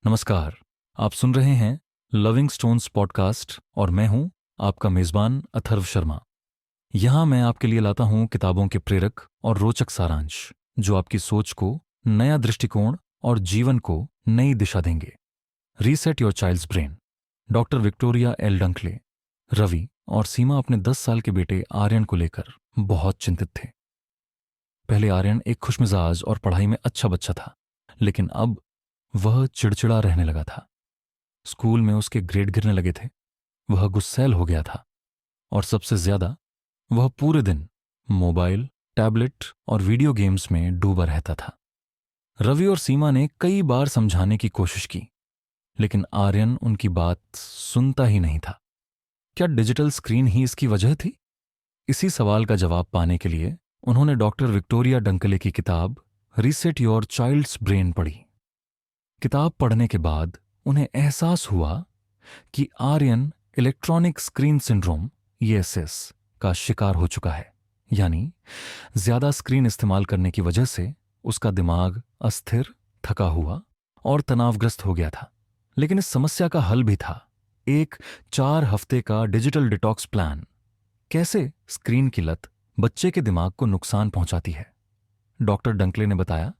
नमस्कार। आप सुन रहे हैं लविंग स्टोन्स पॉडकास्ट और मैं हूं आपका मेजबान अथर्व शर्मा। यहां मैं आपके लिए लाता हूं किताबों के प्रेरक और रोचक सारांश जो आपकी सोच को नया दृष्टिकोण और जीवन को नई दिशा देंगे। Reset your child's brain. Doctor Victoria L Dunckley, Ravi और सीमा अपने 10 साल के बेटे आर्यन को लेकर बहुत चिंतित थे। पहले आर्यन एक खुशमिजाज और पढ़ाई में अच्छा बच्चा था, लेकिन अब वह चिड़चिड़ा रहने लगा था। स्कूल में उसके ग्रेड गिरने लगे थे, वह गुस्सैल हो गया था और सबसे ज्यादा वह पूरे दिन मोबाइल, टैबलेट और वीडियो गेम्स में डूबा रहता था। रवि और सीमा ने कई बार समझाने की कोशिश की, लेकिन आर्यन उनकी बात सुनता ही नहीं था। क्या डिजिटल स्क्रीन ही इसकी वजह थी? इसी सवाल का जवाब पाने के लिए उन्होंने डॉक्टर विक्टोरिया डंकले की किताब रीसेट योर चाइल्ड्स ब्रेन पढ़ी। किताब पढ़ने के बाद उन्हें एहसास हुआ कि Aryan electronic screen syndrome ESS का शिकार हो चुका है, यानी ज्यादा स्क्रीन इस्तेमाल करने की वजह से उसका दिमाग अस्थिर, थका हुआ और तनावग्रस्त हो गया था। लेकिन इस समस्या का हल भी था, एक 4 हफ्ते का डिजिटल डिटॉक्स प्लान। कैसे स्क्रीन की लत बच्चे के दिमाग को नुकसान पहुंचाती है। डॉक्टर डंकले ने बताया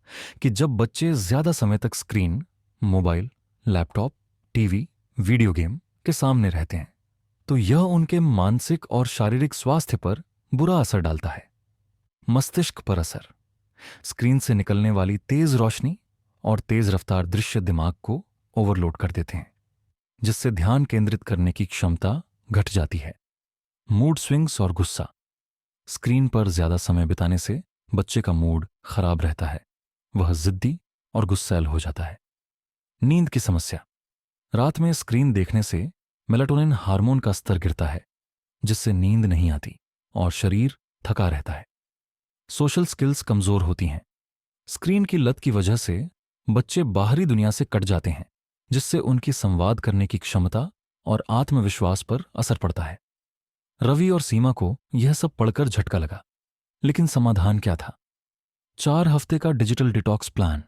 कि जब बच्चे ज्यादा समय तक screen, mobile, laptop, TV, video game के सामने रहते हैं तो यह उनके मानसिक और शारीरिक स्वास्थ्य पर बुरा असर डालता है। मस्तिष्क पर असर। स्क्रीन से निकलने वाली तेज रोशनी और तेज रफ्तार दृश्य दिमाग को ओवरलोड कर देते हैं, जिससे ध्यान केंद्रित करने की क्षमता घट जाती है। मूड स्विंग्स और गुस्सा। स्क्रीन पर ज्यादा समय बिताने से बच्चे का मूड खराब रहता है, वह जिद्दी और गुस्सैल हो जाता है। नींद की समस्या। रात में स्क्रीन देखने से मेलाटोनिन हार्मोन का स्तर गिरता है, जिससे नींद नहीं आती और शरीर थका रहता है। सोशल स्किल्स कमजोर होती हैं। स्क्रीन की लत की वजह से बच्चे बाहरी दुनिया से कट जाते हैं, जिससे उनकी संवाद करने की क्षमता और आत्मविश्वास पर असर पड़ता है। रवि और सीमा को यह सब पढ़कर झटका लगा, लेकिन समाधान क्या था? 4 हफ्ते का डिजिटल डिटॉक्स प्लान।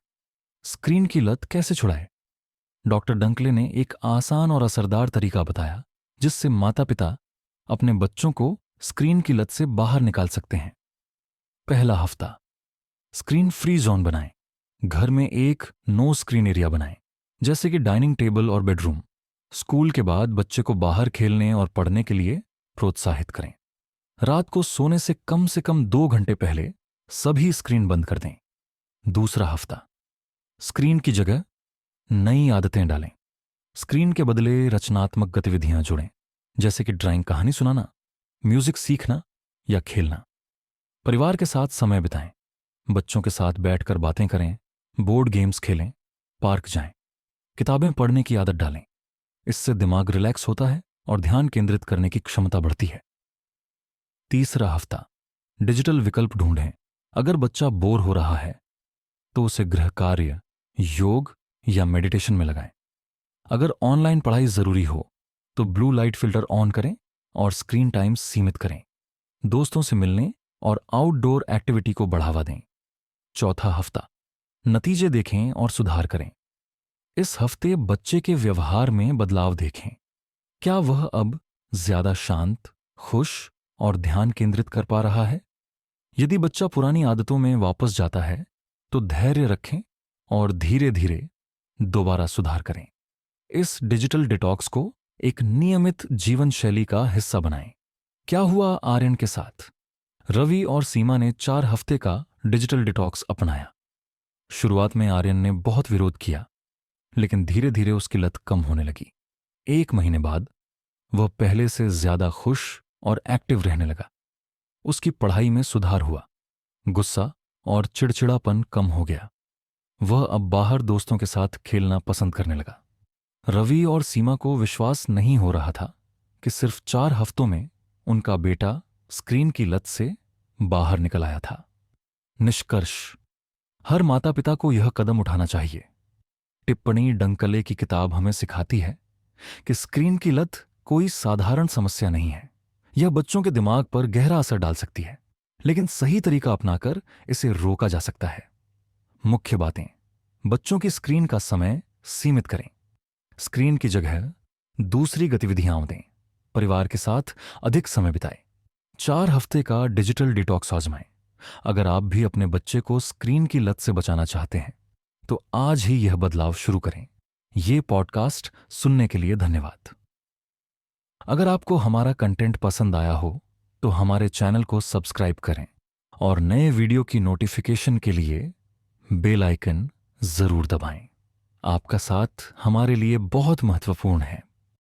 स्क्रीन की लत कैसे छुड़ाए? डॉक्टर डंकले ने एक आसान और असरदार तरीका बताया, जिससे माता पिता अपने बच्चों को स्क्रीन की लत से बाहर निकाल सकते हैं। पहला हफ्ता, स्क्रीन फ्री जोन बनाएं। घर में एक नो स्क्रीन एरिया बनाएं, जैसे कि डाइनिंग टेबल और बेडरूम। स्कूल के बाद बच्चे को बाहर खेलने और पढ़ने के लिए प्रोत्साहित करें। रात को सोने से कम 2 घंटे पहले सभी स्क्रीन बंद कर दें। दूसरा हफ्ता, स्क्रीन की जगह नई आदतें डालें। स्क्रीन के बदले रचनात्मक गतिविधियां जोड़ें, जैसे कि ड्राइंग, कहानी सुनाना, म्यूजिक सीखना या खेलना। परिवार के साथ समय बिताएं। बच्चों के साथ बैठकर बातें करें, बोर्ड गेम्स खेलें, पार्क जाएं। किताबें पढ़ने की आदत डालें। इससे दिमाग रिलैक्स होता है और ध्यान केंद्रित करने की क्षमता बढ़ती है। तीसरा हफ्ता, डिजिटल विकल्प ढूंढें। अगर बच्चा बोर हो रहा है तो उसे गृह कार्य, योग या मेडिटेशन में लगाएं। अगर ऑनलाइन पढ़ाई जरूरी हो तो ब्लू लाइट फिल्टर ऑन करें और स्क्रीन टाइम सीमित करें। दोस्तों से मिलने और आउटडोर एक्टिविटी को बढ़ावा दें। चौथा हफ्ता, नतीजे देखें और सुधार करें। इस हफ्ते बच्चे के व्यवहार में बदलाव देखें। क्या वह अब ज्यादा शांत, खुश और ध्यान केंद्रित कर पा रहा है? यदि बच्चा पुरानी आदतों में वापस जाता है तो धैर्य रखें और धीरे धीरे दोबारा सुधार करें। इस डिजिटल डिटॉक्स को एक नियमित जीवन शैली का हिस्सा बनाएं। क्या हुआ आर्यन के साथ? रवि और सीमा ने 4 हफ्ते का डिजिटल डिटॉक्स अपनाया। शुरुआत में आर्यन ने बहुत विरोध किया, लेकिन धीरे धीरे उसकी लत कम होने लगी। 1 महीने बाद वह पहले से ज्यादा खुश और एक्टिव रहने लगा। उसकी पढ़ाई में सुधार हुआ, गुस्सा और चिड़चिड़ापन कम हो गया। वह अब बाहर दोस्तों के साथ खेलना पसंद करने लगा। रवि और सीमा को विश्वास नहीं हो रहा था कि सिर्फ 4 हफ्तों में उनका बेटा स्क्रीन की लत से बाहर निकल आया था। निष्कर्ष, हर माता पिता को यह कदम उठाना चाहिए। टिप्पणी डंकले की किताब हमें सिखाती है कि स्क्रीन की लत कोई साधारण समस्या नहीं है। यह बच्चों के दिमाग पर गहरा असर डाल सकती है, लेकिन सही तरीका अपनाकर इसे रोका जा सकता है। मुख्य बातें: बच्चों की स्क्रीन का समय सीमित करें। स्क्रीन की जगह दूसरी गतिविधियां दें। परिवार के साथ अधिक समय बिताएं। 4 हफ्ते का डिजिटल डिटॉक्स आजमाएं। अगर आप भी अपने बच्चे को स्क्रीन की लत से बचाना चाहते हैं तो आज ही यह बदलाव शुरू करें। ये पॉडकास्ट सुनने के लिए धन्यवाद। अगर आपको हमारा कंटेंट पसंद आया हो तो हमारे चैनल को सब्सक्राइब करें और नए वीडियो की नोटिफिकेशन के लिए बेल आइकन जरूर दबाएं। आपका साथ हमारे लिए बहुत महत्वपूर्ण है।